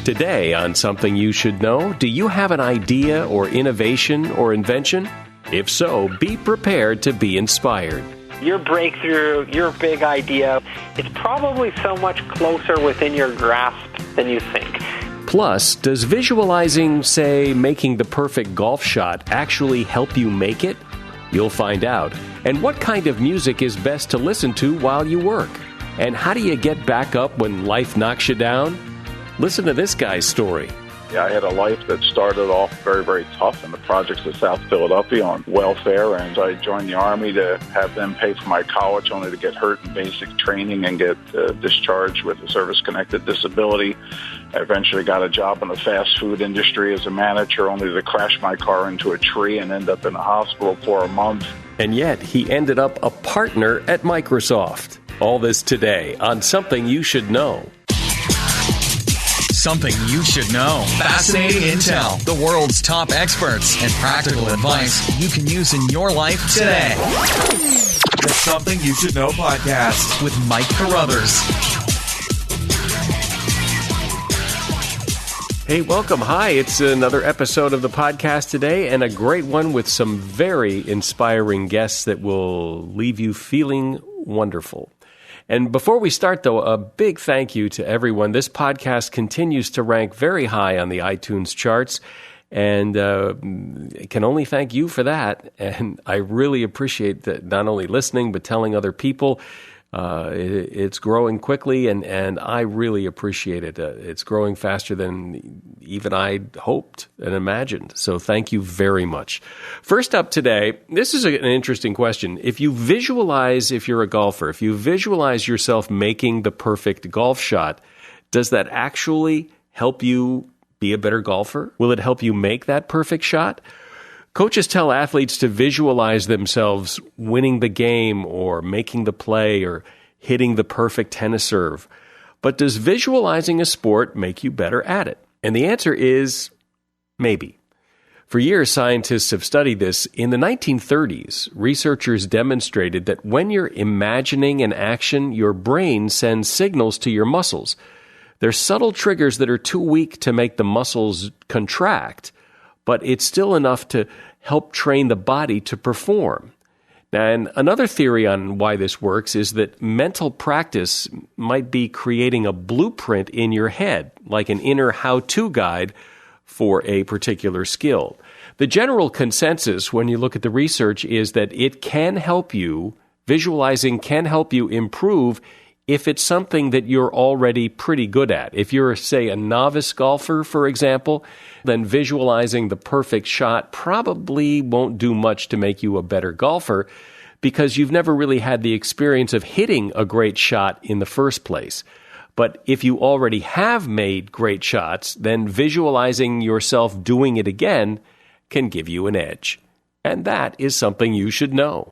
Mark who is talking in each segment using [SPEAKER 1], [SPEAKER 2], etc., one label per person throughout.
[SPEAKER 1] Today on Something You Should Know, do you have an idea or innovation or invention? If so, be prepared to be inspired.
[SPEAKER 2] Your breakthrough, your big idea, it's probably so much closer within your grasp than you think.
[SPEAKER 1] Plus, does visualizing, say, making the perfect golf shot actually help you make it? You'll find out. And what kind of music is best to listen to while you work? And how do you get back up when life knocks you down? Listen to this guy's story.
[SPEAKER 3] Yeah, I had a life that started off very, very tough in the projects of South Philadelphia on welfare, and I joined the Army to have them pay for my college, only to get hurt in basic training and get discharged with a service-connected disability. I eventually got a job in the fast food industry as a manager, only to crash my car into a tree and end up in a hospital for a month.
[SPEAKER 1] And yet, he ended up a partner at Microsoft. All this today on Something You Should Know.
[SPEAKER 4] Something you should know. Fascinating intel, the world's top experts, and practical advice you can use in your life today.
[SPEAKER 5] The Something You Should Know podcast
[SPEAKER 4] with Mike Carruthers.
[SPEAKER 1] Hey, welcome. Hi, it's another episode of the podcast today, and a great one with some very inspiring guests that will leave you feeling wonderful. And before we start, though, a big thank you to everyone. This podcast continues to rank very high on the iTunes charts, and can only thank you for that. And I really appreciate that, not only listening, but telling other people. It's growing quickly, and I really appreciate it. It's growing faster than even I hoped and imagined. So thank you very much. First up today, this is an interesting question. If you're a golfer, if you visualize yourself making the perfect golf shot, does that actually help you be a better golfer? Will it help you make that perfect shot? Coaches tell athletes to visualize themselves winning the game or making the play or hitting the perfect tennis serve. But does visualizing a sport make you better at it? And the answer is maybe. For years, scientists have studied this. In the 1930s, researchers demonstrated that when you're imagining an action, your brain sends signals to your muscles. They're subtle triggers that are too weak to make the muscles contract, but it's still enough to help train the body to perform. And another theory on why this works is that mental practice might be creating a blueprint in your head, like an inner how-to guide for a particular skill. The general consensus when you look at the research is that visualizing can help you improve if it's something that you're already pretty good at. If you're, say, a novice golfer, for example, then visualizing the perfect shot probably won't do much to make you a better golfer because you've never really had the experience of hitting a great shot in the first place. But if you already have made great shots, then visualizing yourself doing it again can give you an edge. And that is something you should know.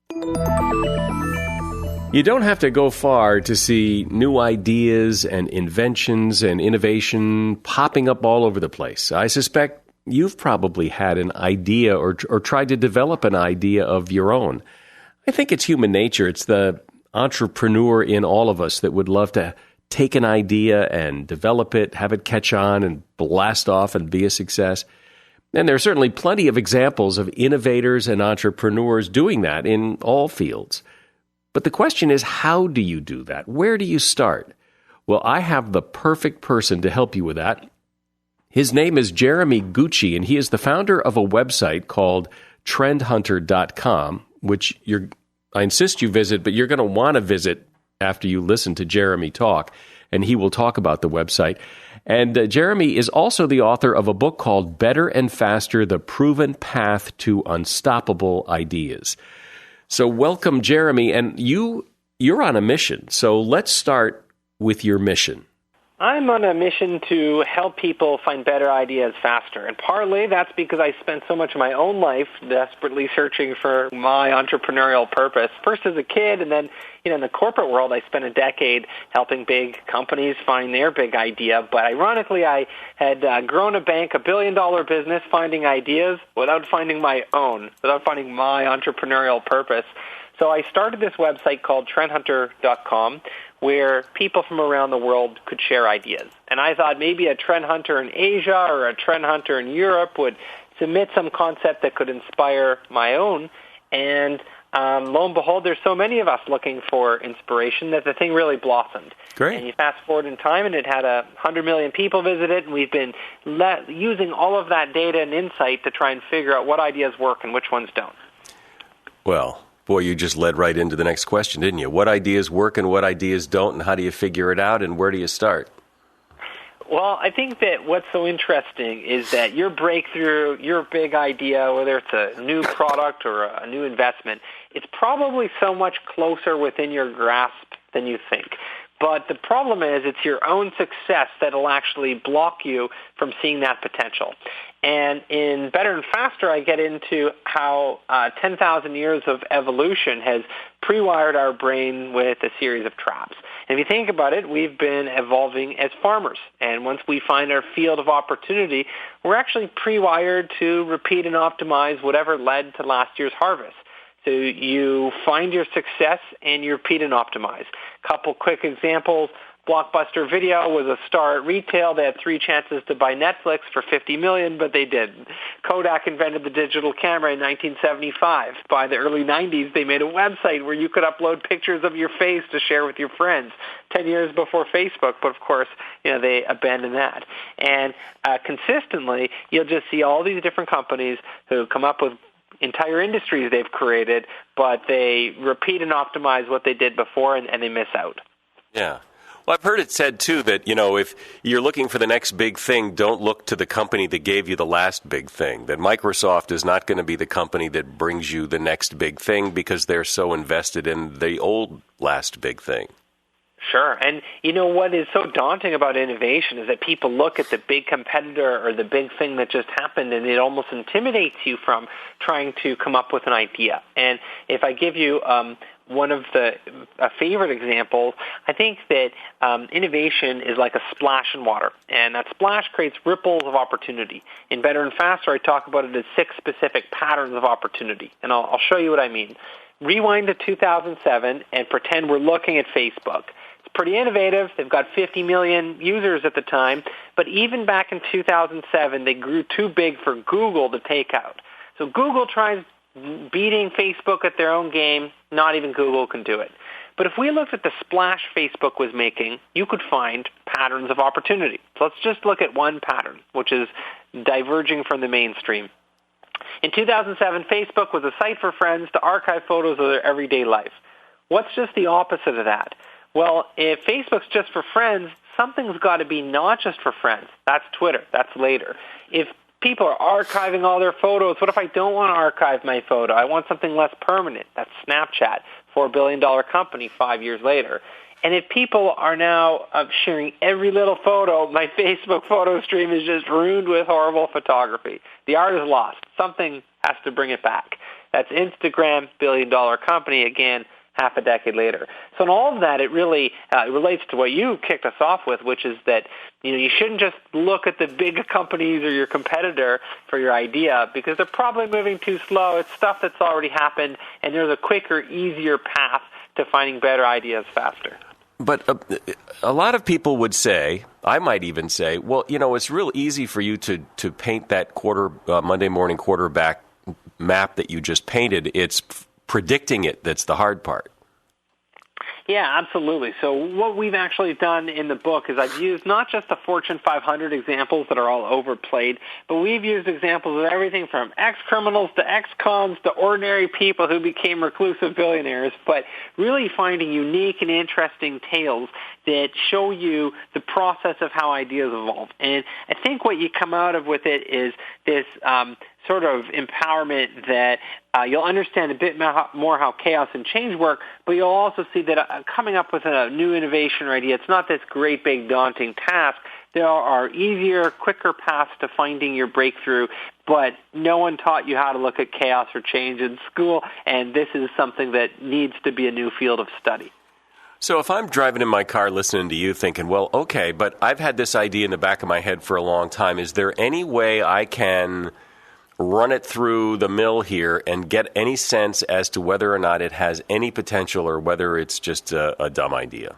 [SPEAKER 1] You don't have to go far to see new ideas and inventions and innovation popping up all over the place. I suspect you've probably had an idea or tried to develop an idea of your own. I think it's human nature. It's the entrepreneur in all of us that would love to take an idea and develop it, have it catch on and blast off and be a success. And there are certainly plenty of examples of innovators and entrepreneurs doing that in all fields. But the question is, how do you do that? Where do you start? Well, I have the perfect person to help you with that. His name is Jeremy Gutsche, and he is the founder of a website called trendhunter.com, which I insist you visit, but you're going to want to visit after you listen to Jeremy talk, and he will talk about the website. And Jeremy is also the author of a book called Better and Faster, The Proven Path to Unstoppable Ideas. So welcome, Jeremy, and you're on a mission. So let's start with your mission.
[SPEAKER 2] I'm on a mission to help people find better ideas faster. And partly that's because I spent so much of my own life desperately searching for my entrepreneurial purpose. First as a kid, and then in the corporate world, I spent a decade helping big companies find their big idea. But ironically, I had grown a bank, $1 billion business, finding ideas without finding my own, without finding my entrepreneurial purpose. So I started this website called trendhunter.com where people from around the world could share ideas. And I thought maybe a trend hunter in Asia or a trend hunter in Europe would submit some concept that could inspire my own. And lo and behold, there's so many of us looking for inspiration that the thing really blossomed.
[SPEAKER 1] Great.
[SPEAKER 2] And you fast forward in time, and it had 100 million people visit it, and we've been using all of that data and insight to try and figure out what ideas work and which ones don't.
[SPEAKER 1] Well, boy, you just led right into the next question, didn't you? What ideas work and what ideas don't, and how do you figure it out, and where do you start?
[SPEAKER 2] Well, I think that what's so interesting is that your breakthrough, your big idea, whether it's a new product or a new investment, it's probably so much closer within your grasp than you think. But the problem is it's your own success that will actually block you from seeing that potential. And in Better and Faster, I get into how 10,000 years of evolution has pre-wired our brain with a series of traps. And if you think about it, we've been evolving as farmers. And once we find our field of opportunity, we're actually pre-wired to repeat and optimize whatever led to last year's harvest. So you find your success and you repeat and optimize. Couple quick examples. Blockbuster Video was a star at retail. They had 3 chances to buy Netflix for $50 million, but they didn't. Kodak invented the digital camera in 1975. By the early 90s, they made a website where you could upload pictures of your face to share with your friends. 10 years before Facebook, but of course, they abandoned that. And consistently, you'll just see all these different companies who come up with entire industries they've created, but they repeat and optimize what they did before, and they miss out.
[SPEAKER 1] Yeah. Well, I've heard it said, too, that, if you're looking for the next big thing, don't look to the company that gave you the last big thing. That Microsoft is not going to be the company that brings you the next big thing because they're so invested in the old last big thing.
[SPEAKER 2] Sure. And what is so daunting about innovation is that people look at the big competitor or the big thing that just happened, and it almost intimidates you from trying to come up with an idea. And if I give you one of a favorite example, I think that innovation is like a splash in water, and that splash creates ripples of opportunity. In Better and Faster, I talk about it as 6 specific patterns of opportunity, and I'll show you what I mean. Rewind to 2007 and pretend we're looking at Facebook. It's pretty innovative. They've got 50 million users at the time, but even back in 2007, they grew too big for Google to take out. So Google tries beating Facebook at their own game. Not even Google can do it. But if we looked at the splash Facebook was making, you could find patterns of opportunity. So let's just look at one pattern, which is diverging from the mainstream. In 2007, Facebook was a site for friends to archive photos of their everyday life. What's just the opposite of that? Well, if Facebook's just for friends, something's got to be not just for friends. That's Twitter. That's later. If people are archiving all their photos, what if I don't want to archive my photo? I want something less permanent. That's Snapchat, $4 billion company 5 years later. And if people are now sharing every little photo, my Facebook photo stream is just ruined with horrible photography. The art is lost. Something has to bring it back. That's Instagram, billion-dollar company, again, half a decade later. So in all of that, it really relates to what you kicked us off with, which is that you shouldn't just look at the big companies or your competitor for your idea because they're probably moving too slow. It's stuff that's already happened, and there's a quicker, easier path to finding better ideas faster.
[SPEAKER 1] But a lot of people would say, I might even say, well, it's real easy for you to paint that Monday morning quarterback map that you just painted. It's predicting it that's the hard part.
[SPEAKER 2] Yeah, absolutely. So what we've actually done in the book is I've used not just the Fortune 500 examples that are all overplayed, but we've used examples of everything from ex-criminals to ex-cons to ordinary people who became reclusive billionaires, but really finding unique and interesting tales that show you the process of how ideas evolve. And I think what you come out of with it is this sort of empowerment that you'll understand a bit more how chaos and change work, but you'll also see that coming up with a new innovation or idea, it's not this great, big, daunting task. There are easier, quicker paths to finding your breakthrough, but no one taught you how to look at chaos or change in school, and this is something that needs to be a new field of study.
[SPEAKER 1] So if I'm driving in my car listening to you thinking, well, okay, but I've had this idea in the back of my head for a long time. Is there any way I can run it through the mill here and get any sense as to whether or not it has any potential or whether it's just a dumb idea?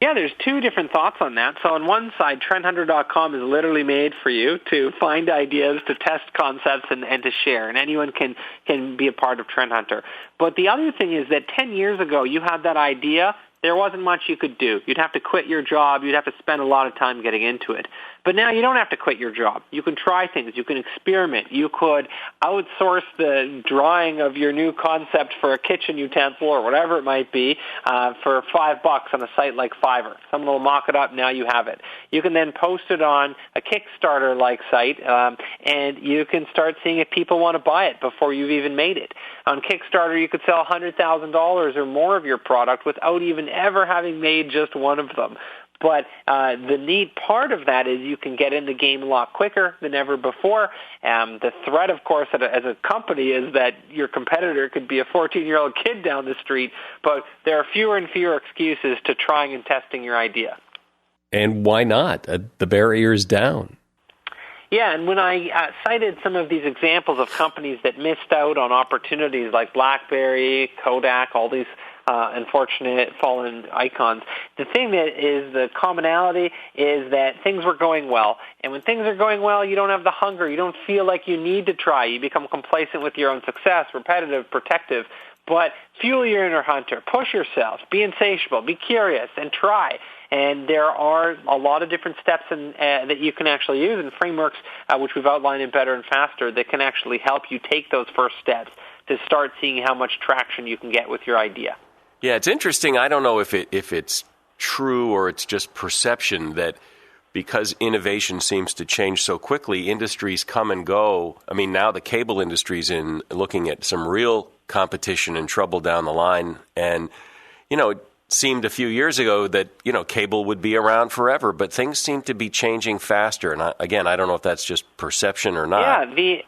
[SPEAKER 2] Yeah, there's two different thoughts on that. So on one side, trendhunter.com is literally made for you to find ideas, to test concepts, and to share. And anyone can be a part of Trend Hunter. But the other thing is that 10 years ago, you had that idea. There wasn't much you could do. You'd have to quit your job. You'd have to spend a lot of time getting into it. But now you don't have to quit your job. You can try things. You can experiment. You could outsource the drawing of your new concept for a kitchen utensil or whatever it might be for $5 on a site like Fiverr. Someone will mock it up. Now you have it. You can then post it on a Kickstarter-like site, and you can start seeing if people want to buy it before you've even made it. On Kickstarter, you could sell $100,000 or more of your product without even ever having made just one of them. But the neat part of that is you can get in the game a lot quicker than ever before. The threat, of course, as a company is that your competitor could be a 14-year-old kid down the street, but there are fewer and fewer excuses to trying and testing your idea. And
[SPEAKER 1] why not? The barrier is down.
[SPEAKER 2] Yeah, and when I cited some of these examples of companies that missed out on opportunities like BlackBerry, Kodak, all these unfortunate fallen icons, the thing that is the commonality is that things were going well. And when things are going well, you don't have the hunger. You don't feel like you need to try. You become complacent with your own success, repetitive, protective. But fuel your inner hunter. Push yourself. Be insatiable. Be curious and try. And there are a lot of different steps that you can actually use and frameworks, which we've outlined in Better and Faster, that can actually help you take those first steps to start seeing how much traction you can get with your idea.
[SPEAKER 1] Yeah, it's interesting. I don't know if it's true or it's just perception that because innovation seems to change so quickly, industries come and go. I mean, now the cable industry's in looking at some real competition and trouble down the line. And, it seemed a few years ago that, cable would be around forever, but things seem to be changing faster. And again, I don't know if that's just perception or not.
[SPEAKER 2] Yeah,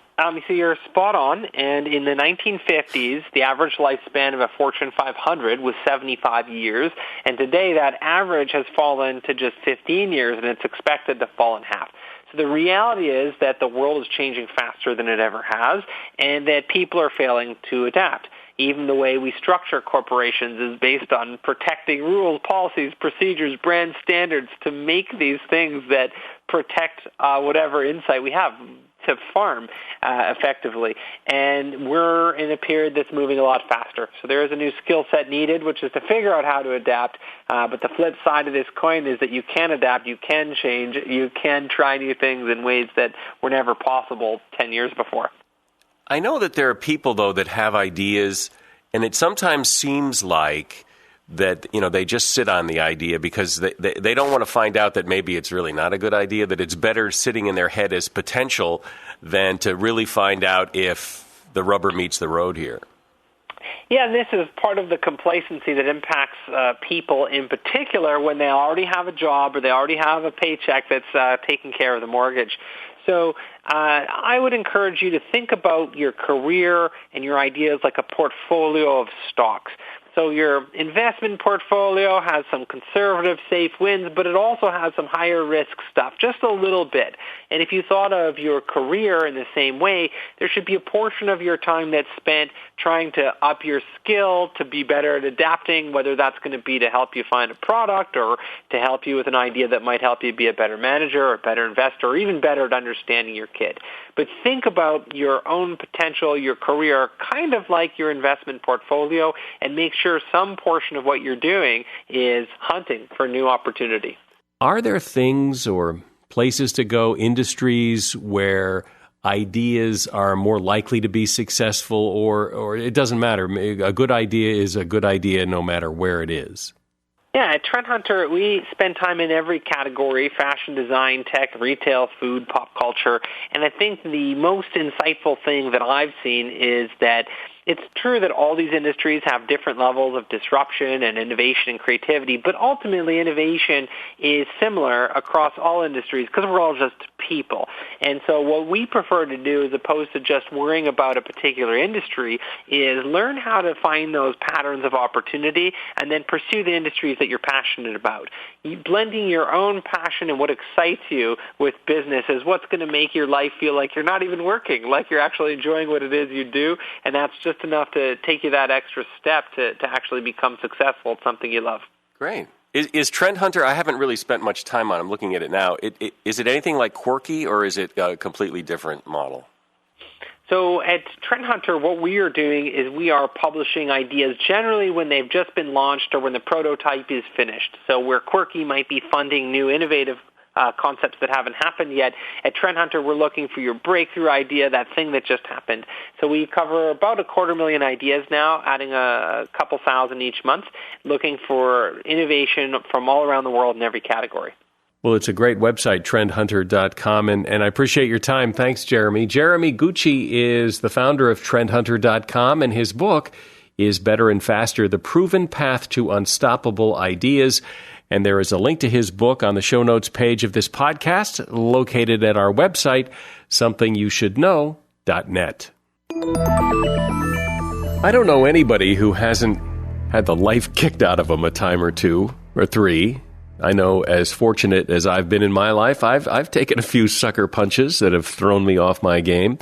[SPEAKER 2] so you're spot on. And in the 1950s, the average lifespan of a Fortune 500 was 75 years. And today that average has fallen to just 15 years, and it's expected to fall in half. So the reality is that the world is changing faster than it ever has, and that people are failing to adapt. Even the way we structure corporations is based on protecting rules, policies, procedures, brand standards to make these things that protect whatever insight we have to farm effectively. And we're in a period that's moving a lot faster. So there is a new skill set needed, which is to figure out how to adapt. But the flip side of this coin is that you can adapt, you can change, you can try new things in ways that were never possible 10 years before.
[SPEAKER 1] I know that there are people, though, that have ideas, and it sometimes seems like that, they just sit on the idea because they don't want to find out that maybe it's really not a good idea, that it's better sitting in their head as potential than to really find out if the rubber meets the road here.
[SPEAKER 2] Yeah, this is part of the complacency that impacts people in particular when they already have a job or they already have a paycheck that's taking care of the mortgage. So I would encourage you to think about your career and your ideas like a portfolio of stocks. So your investment portfolio has some conservative, safe wins, but it also has some higher risk stuff, just a little bit. And if you thought of your career in the same way, there should be a portion of your time that's spent trying to up your skill, to be better at adapting, whether that's going to be to help you find a product or to help you with an idea that might help you be a better manager or a better investor or even better at understanding your kid. But think about your own potential, your career, kind of like your investment portfolio, and make sure some portion of what you're doing is hunting for new opportunity.
[SPEAKER 1] Are there things or places to go, industries where ideas are more likely to be successful, or it doesn't matter? A good idea is a good idea no matter where it is.
[SPEAKER 2] Yeah, at Trend Hunter, we spend time in every category: fashion, design, tech, retail, food, pop culture. And I think the most insightful thing that I've seen is that it's true that all these industries have different levels of disruption and innovation and creativity, but ultimately innovation is similar across all industries because we're all just people. And so what we prefer to do, as opposed to just worrying about a particular industry, is learn how to find those patterns of opportunity and then pursue the industries that you're passionate about. Blending your own passion and what excites you with business is what's going to make your life feel like you're not even working, like you're actually enjoying what it is you do, and that's just enough to take you that extra step to actually become successful at something you love.
[SPEAKER 1] Great. Is Trend Hunter, I haven't really spent much time on it. I'm looking at it now. Is it anything like Quirky, or is it a completely different model?
[SPEAKER 2] So at Trend Hunter, what we are doing is we are publishing ideas generally when they've just been launched or when the prototype is finished. So where Quirky might be funding new innovative concepts that haven't happened yet, at Trend Hunter we're looking for your breakthrough idea, that thing that just happened. So we cover about 250,000 ideas now, adding a couple thousand each month, looking for innovation from all around the world in every category.
[SPEAKER 1] Well, it's a great website, trendhunter.com, and I appreciate your time. Thanks, Jeremy. Jeremy Gutsche is the founder of trendhunter.com, and his book is Better and Faster, The Proven Path to Unstoppable Ideas. And there is a link to his book on the show notes page of this podcast, located at our website, somethingyoushouldknow.net. I don't know anybody who hasn't had the life kicked out of them a time or two or three. I know, as fortunate as I've been in my life, I've taken a few sucker punches that have thrown me off my game.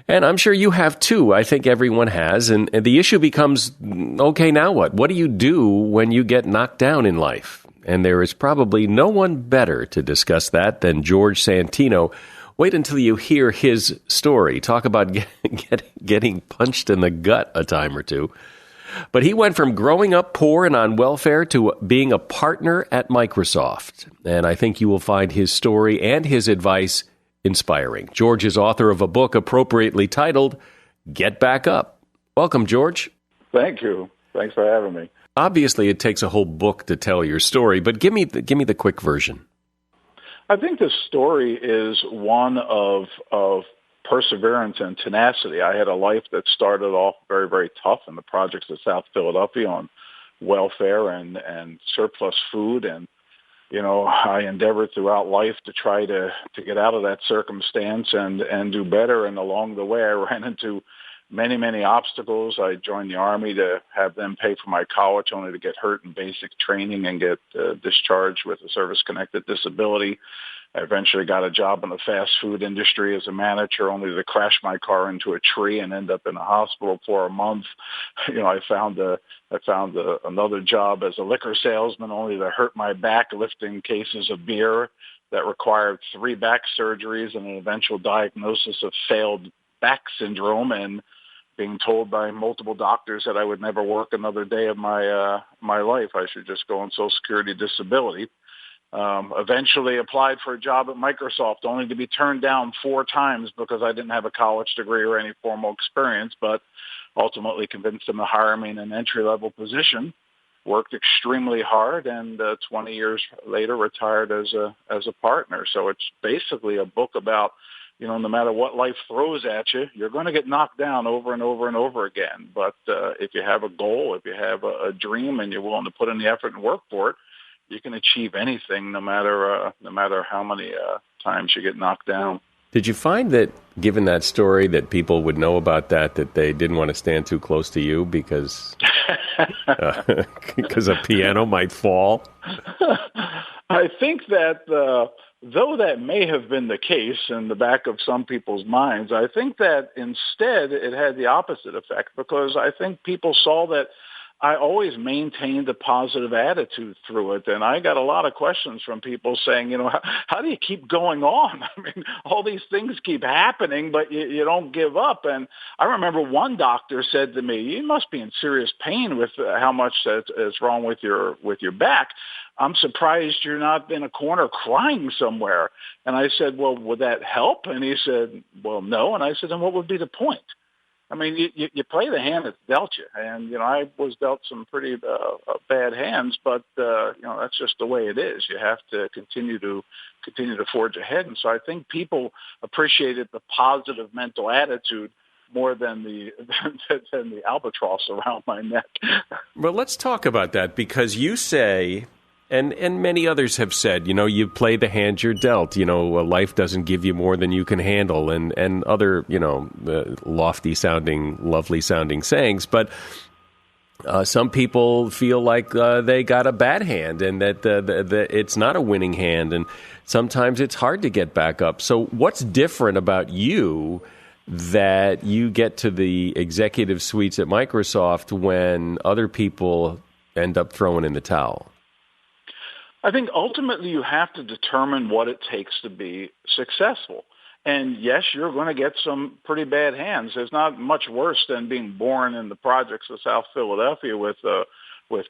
[SPEAKER 1] And I'm sure you have too. I think everyone has. And the issue becomes, okay, now what? What do you do when you get knocked down in life? And there is probably no one better to discuss that than George Santino. Wait until you hear his story. Talk about getting punched in the gut a time or two. But he went from growing up poor and on welfare to being a partner at Microsoft. And I think you will find his story and his advice inspiring. George is author of a book appropriately titled, Get Back Up. Welcome, George.
[SPEAKER 3] Thank you. Thanks for having me.
[SPEAKER 1] Obviously, it takes a whole book to tell your story, but give me the quick version.
[SPEAKER 3] I think the story is one of perseverance and tenacity. I had a life that started off very, very tough in the projects of South Philadelphia on welfare and surplus food. And, you know, I endeavored throughout life to try to get out of that circumstance and do better. And along the way, I ran into many, many obstacles. I joined the Army to have them pay for my college, only to get hurt in basic training and get discharged with a service-connected disability. I eventually got a job in the fast food industry as a manager, only to crash my car into a tree and end up in a hospital for a month. You know, I found another job as a liquor salesman, only to hurt my back lifting cases of beer that required 3 back surgeries and an eventual diagnosis of failed back syndrome, and being told by multiple doctors that I would never work another day of my life. I should just go on Social Security disability. Eventually applied for a job at Microsoft, only to be turned down 4 times because I didn't have a college degree or any formal experience, but ultimately convinced them to hire me in an entry-level position. Worked extremely hard, and 20 years later retired as a partner. So it's basically a book about, you know, no matter what life throws at you, you're going to get knocked down over and over and over again. But if you have a goal, if you have a dream, and you're willing to put in the effort and work for it, you can achieve anything, no matter how many times you get knocked down.
[SPEAKER 1] Did you find that, given that story, that people would know about that they didn't want to stand too close to you because a piano might fall?
[SPEAKER 3] I think that though that may have been the case in the back of some people's minds, I think that instead it had the opposite effect, because I think people saw that I always maintained a positive attitude through it. And I got a lot of questions from people saying, you know, how do you keep going on? I mean, all these things keep happening, but you don't give up. And I remember one doctor said to me, you must be in serious pain with how much is wrong with your back. I'm surprised you're not in a corner crying somewhere. And I said, well, would that help? And he said, well, no. And I said, then what would be the point? I mean, you play the hand that's dealt you, and, you know, I was dealt some pretty bad hands, but, you know, that's just the way it is. You have to continue to forge ahead. And so I think people appreciated the positive mental attitude more than the albatross around my neck.
[SPEAKER 1] Well, let's talk about that, because you say And many others have said, you play the hand you're dealt. Life doesn't give you more than you can handle, and other, lofty sounding, lovely sounding sayings. But some people feel like they got a bad hand, and that it's not a winning hand, and sometimes it's hard to get back up. So what's different about you that you get to the executive suites at Microsoft when other people end up throwing in the towel?
[SPEAKER 3] I think ultimately you have to determine what it takes to be successful. And yes, you're going to get some pretty bad hands. There's not much worse than being born in the projects of South Philadelphia with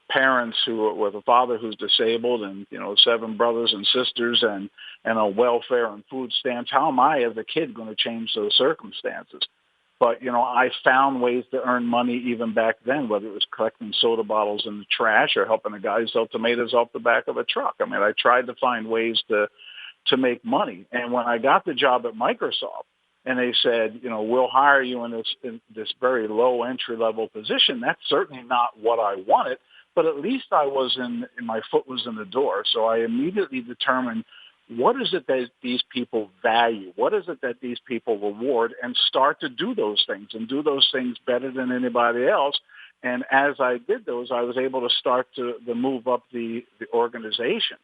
[SPEAKER 3] parents with a father who's disabled and 7 brothers and sisters and on welfare and food stamps. How am I as a kid going to change those circumstances? But, I found ways to earn money even back then, whether it was collecting soda bottles in the trash or helping a guy sell tomatoes off the back of a truck. I mean, I tried to find ways to make money. And when I got the job at Microsoft and they said, we'll hire you in this very low entry-level position, that's certainly not what I wanted. But at least my foot was in the door. So I immediately determined, what is it that these people value? What is it that these people reward? And start to do those things and do those things better than anybody else. And as I did those, I was able to start to move up the organization.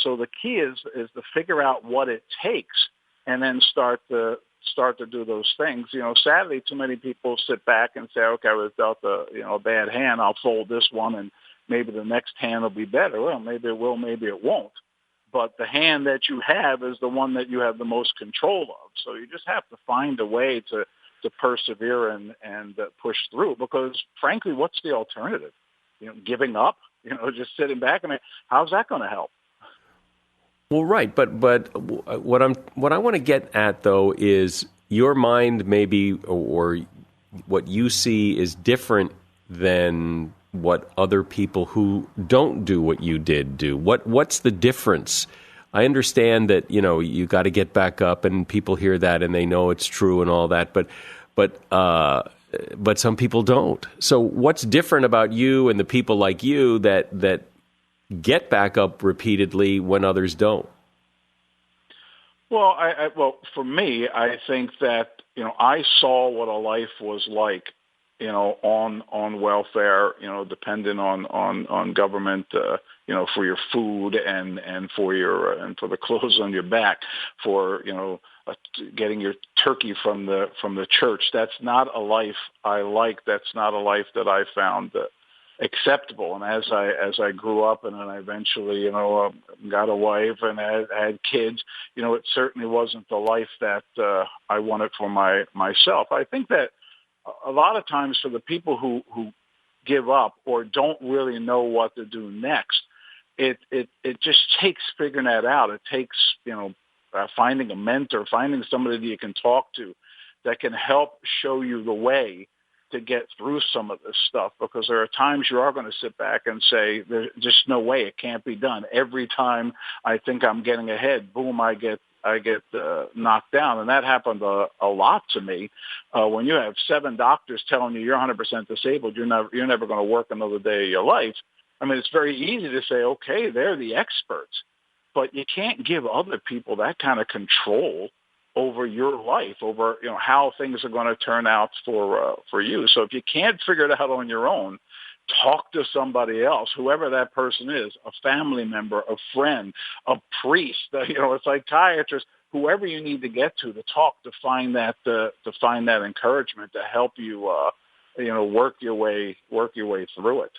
[SPEAKER 3] So the key is to figure out what it takes and then start to do those things. Sadly, too many people sit back and say, okay, I was dealt a bad hand. I'll fold this one and maybe the next hand will be better. Well, maybe it will, maybe it won't. But the hand that you have is the one that you have the most control of. So you just have to find a way to persevere and push through, because frankly, what's the alternative? Giving up, just sitting back. I mean, how's that going to help?
[SPEAKER 1] Well, right. But what I want to get at, though, is your mind maybe, or what you see is different than what other people who don't do what you did do. What's the difference? I understand that, you got to get back up, and people hear that and they know it's true and all that, but some people don't. So what's different about you and the people like you that get back up repeatedly when others don't?
[SPEAKER 3] Well, well, for me, I think that, I saw what a life was like, on welfare, dependent on government, for your food and for the clothes on your back, for, getting your turkey from the church. That's not a life I like. That's not a life that I found acceptable. And as I grew up and then I eventually, got a wife and had kids, it certainly wasn't the life that I wanted for myself. I think that a lot of times for the people who give up or don't really know what to do next, it just takes figuring that out. It takes, finding a mentor, finding somebody that you can talk to that can help show you the way to get through some of this stuff, because there are times you are going to sit back and say, there's just no way, it can't be done. Every time I think I'm getting ahead, boom, I get knocked down. And that happened a lot to me. When you have 7 doctors telling you you're 100% disabled, you're never going to work another day of your life. I mean, it's very easy to say, okay, they're the experts, but you can't give other people that kind of control over your life, over how things are going to turn out for you. So if you can't figure it out on your own, talk to somebody else, whoever that person is, a family member, a friend, a priest, a psychiatrist, whoever you need to get to talk, to find that encouragement to help you, work your way through it.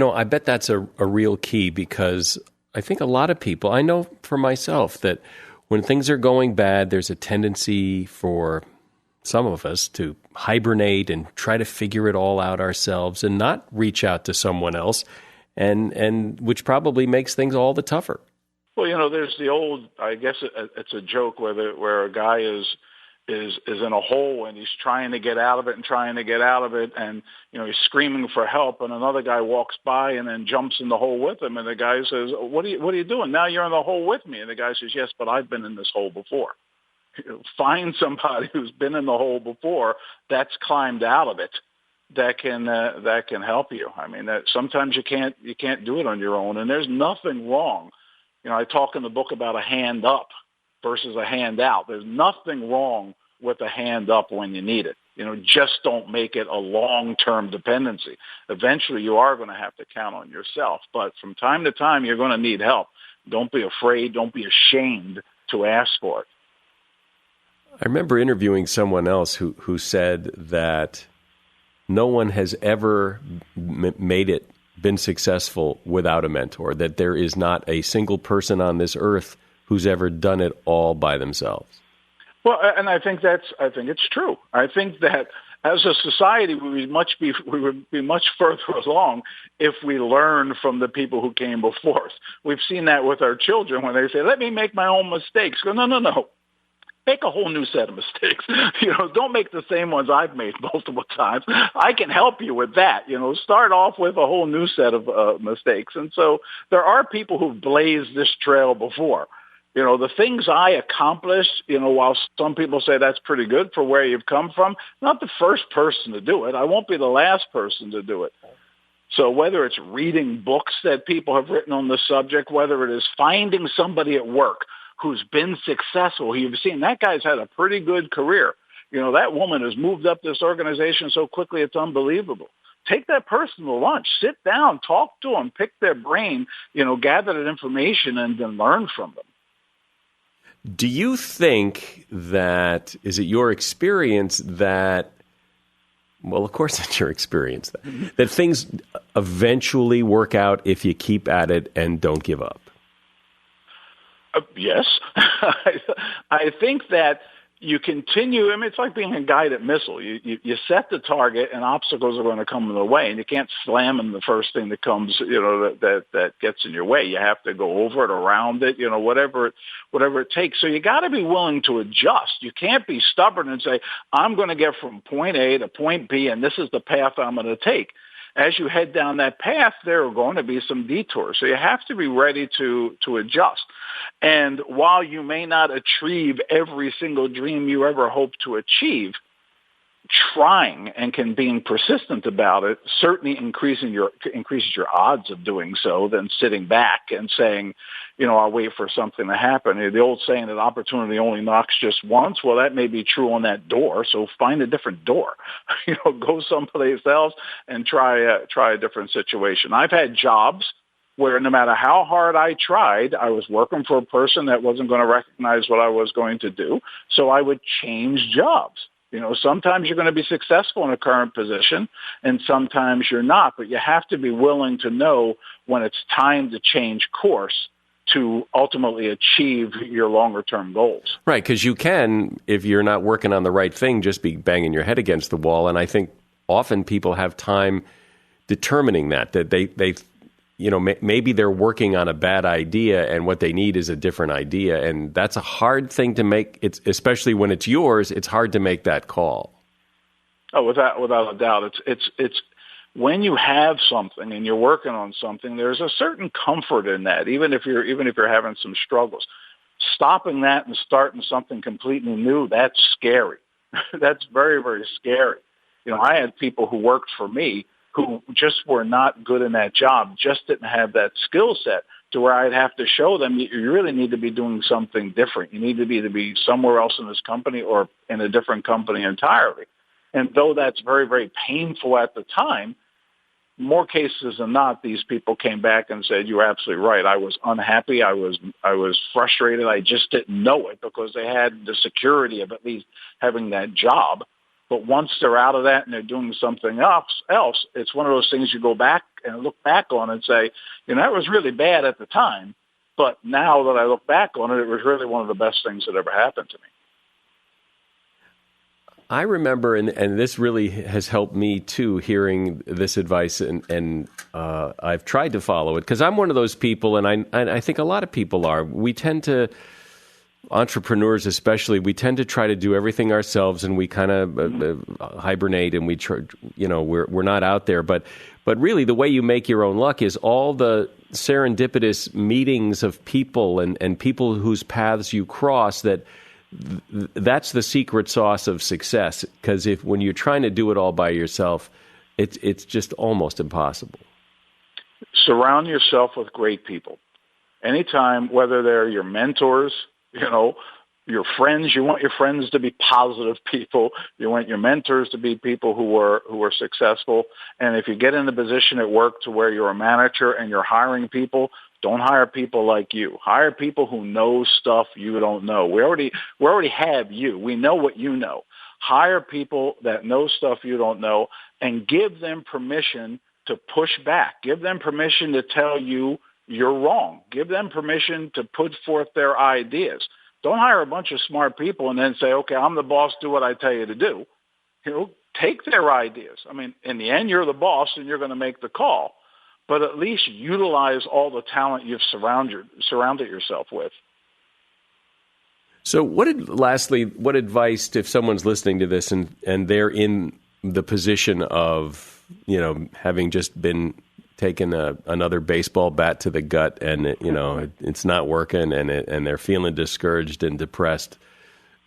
[SPEAKER 1] I bet that's a real key, because I think a lot of people, I know for myself, that when things are going bad, there's a tendency for some of us to hibernate and try to figure it all out ourselves and not reach out to someone else, and which probably makes things all the tougher.
[SPEAKER 3] Well, there's the old, I guess it's a joke where a guy is in a hole and he's trying to get out of it and he's screaming for help, and another guy walks by and then jumps in the hole with him, and the guy says, what are you doing? Now you're in the hole with me. And the guy says, yes, but I've been in this hole before. Find somebody who's been in the hole before, that's climbed out of it, that can help you. I mean, that sometimes you can't do it on your own, and there's nothing wrong. I talk in the book about a hand up versus a hand out. There's nothing wrong with a hand up when you need it. Just don't make it a long-term dependency. Eventually, you are going to have to count on yourself, but from time to time, you're going to need help. Don't be afraid. Don't be ashamed to ask for it.
[SPEAKER 1] I remember interviewing someone else who said that no one has ever been successful without a mentor, that there is not a single person on this earth who's ever done it all by themselves.
[SPEAKER 3] Well, and I think it's true. I think that as a society, we would be much further along if we learn from the people who came before us. We've seen that with our children when they say, "Let me make my own mistakes." Go, no. Make a whole new set of mistakes. Don't make the same ones I've made multiple times. I can help you with that. Start off with a whole new set of mistakes. And so there are people who've blazed this trail before. The things I accomplished, while some people say that's pretty good for where you've come from, not the first person to do it. I won't be the last person to do it. So whether it's reading books that people have written on the subject, whether it is finding somebody at work who's been successful, you've seen that guy's had a pretty good career. That woman has moved up this organization so quickly, it's unbelievable. Take that person to lunch, sit down, talk to them, pick their brain, gather that information and then learn from them.
[SPEAKER 1] Do you think that, is it your experience that, well, of course it's your experience, that things eventually work out if you keep at it and don't give up?
[SPEAKER 3] Yes. I think that you continue. I mean, it's like being a guided missile. You set the target, and obstacles are going to come in the way, and you can't slam in the first thing that comes, that gets in your way. You have to go over it, around it, whatever it takes. So you got to be willing to adjust. You can't be stubborn and say, "I'm going to get from point A to point B, and this is the path I'm going to take." As you head down that path, there are going to be some detours. So you have to be ready to adjust. And while you may not achieve every single dream you ever hope to achieve, trying and being persistent about it certainly increases your odds of doing so than sitting back and saying, I'll wait for something to happen. The old saying that opportunity only knocks just once, well, that may be true on that door, so find a different door. Go someplace else and try a different situation. I've had jobs where no matter how hard I tried, I was working for a person that wasn't going to recognize what I was going to do, so I would change jobs. Sometimes you're going to be successful in a current position, and sometimes you're not, but you have to be willing to know when it's time to change course to ultimately achieve your longer-term goals.
[SPEAKER 1] Right, because you can, if you're not working on the right thing, just be banging your head against the wall, and I think often people have time determining that they maybe they're working on a bad idea and what they need is a different idea. And that's a hard thing to make. It's especially when it's yours, it's hard to make that call.
[SPEAKER 3] Oh, without a doubt. It's when you have something and you're working on something, there's a certain comfort in that, even if you're having some struggles. Stopping that and starting something completely new, that's scary. That's very, very scary. I had people who worked for me who just were not good in that job, just didn't have that skill set to where I'd have to show them you really need to be doing something different. You need to be somewhere else in this company or in a different company entirely. And though that's very, very painful at the time, more cases than not, these people came back and said, "You're absolutely right. I was unhappy. I was frustrated. I just didn't know it because they had the security of at least having that job. But once they're out of that and they're doing something else, it's one of those things you go back and look back on and say, that was really bad at the time, but now that I look back on it, it was really one of the best things that ever happened to me."
[SPEAKER 1] I remember, and this really has helped me too, hearing this advice, and I've tried to follow it because I'm one of those people, and I think a lot of people are. We tend to, entrepreneurs especially, we tend to try to do everything ourselves, and we kind of hibernate, and we're not out there. But really, the way you make your own luck is all the serendipitous meetings of people and people whose paths you cross. That's the secret sauce of success. Because when you're trying to do it all by yourself, It's just almost impossible.
[SPEAKER 3] Surround yourself with great people. Anytime, whether they're your mentors, your friends, you want your friends to be positive people. You want your mentors to be people who are successful. And if you get in a position at work to where you're a manager and you're hiring people, don't hire people like you. Hire people who know stuff you don't know. We already have you. We know what you know. Hire people that know stuff you don't know and give them permission to push back. Give them permission to tell you you're wrong. Give them permission to put forth their ideas. Don't hire a bunch of smart people and then say, okay, I'm the boss, do what I tell you to do. Take their ideas. I mean, in the end, you're the boss and you're going to make the call. But at least utilize all the talent you've surrounded yourself with.
[SPEAKER 1] So what advice, if someone's listening to this and they're in the position of, having just been taking another baseball bat to the gut and, it's not working and they're feeling discouraged and depressed,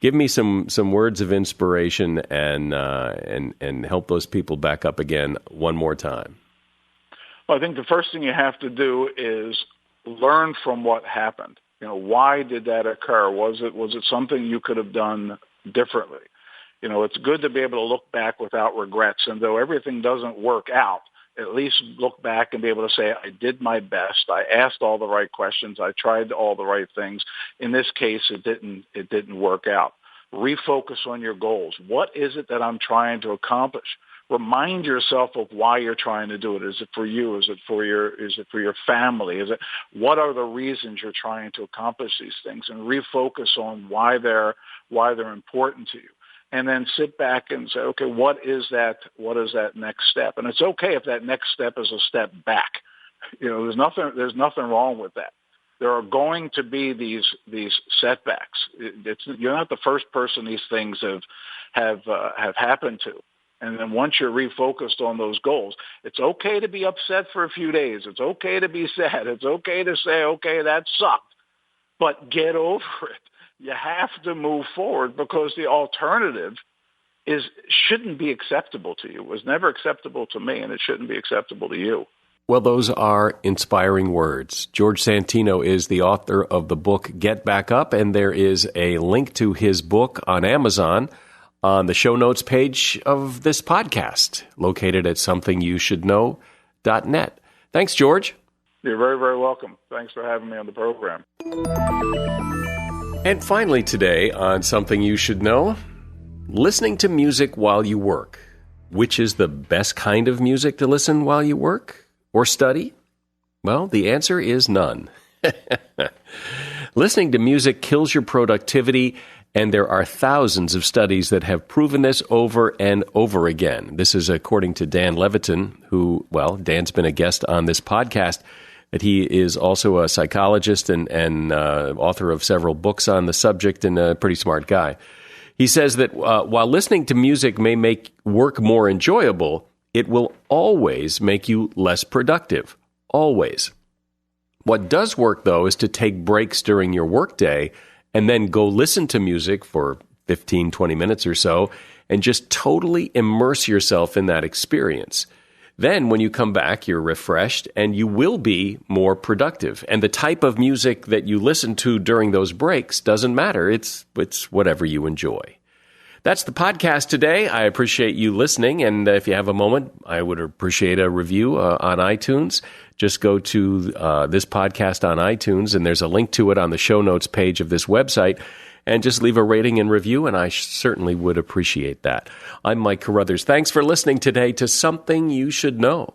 [SPEAKER 1] give me some words of inspiration and help those people back up again one more time.
[SPEAKER 3] Well, I think the first thing you have to do is learn from what happened. Why did that occur? Was it something you could have done differently? It's good to be able to look back without regrets. And though everything doesn't work out, at least look back and be able to say, I did my best. I asked all the right questions. I tried all the right things. In this case, it didn't work out. Refocus on your goals. What is it that I'm trying to accomplish? Remind yourself of why you're trying to do it. Is it for you? Is it for your family? What are the reasons you're trying to accomplish these things? And refocus on why they're important to you. And then sit back and say, okay, what is that next step? And it's okay if that next step is a step back. There's nothing wrong with that. There are going to be these setbacks. You're not the first person these things have happened to. And then once you're refocused on those goals, it's okay to be upset for a few days. It's okay to be sad. It's okay to say, okay, that sucked, but get over it. You have to move forward because the alternative shouldn't be acceptable to you. It was never acceptable to me, and it shouldn't be acceptable to you.
[SPEAKER 1] Well, those are inspiring words. George Santino is the author of the book Get Back Up, and there is a link to his book on Amazon on the show notes page of this podcast, located at somethingyoushouldknow.net. Thanks, George.
[SPEAKER 3] You're very, very welcome. Thanks for having me on the program.
[SPEAKER 1] And finally today on Something You Should Know, listening to music while you work. Which is the best kind of music to listen while you work or study? Well, the answer is none. Listening to music kills your productivity, and there are thousands of studies that have proven this over and over again. This is according to Dan Levitin, Dan's been a guest on this podcast. That he is also a psychologist and author of several books on the subject and a pretty smart guy. He says that while listening to music may make work more enjoyable, it will always make you less productive. Always. What does work, though, is to take breaks during your workday and then go listen to music for 15, 20 minutes or so and just totally immerse yourself in that experience. Then when you come back, you're refreshed and you will be more productive. And the type of music that you listen to during those breaks doesn't matter. It's whatever you enjoy. That's the podcast today. I appreciate you listening. And if you have a moment, I would appreciate a review on iTunes. Just go to this podcast on iTunes, and there's a link to it on the show notes page of this website. And just leave a rating and review, and I certainly would appreciate that. I'm Mike Carruthers. Thanks for listening today to Something You Should Know.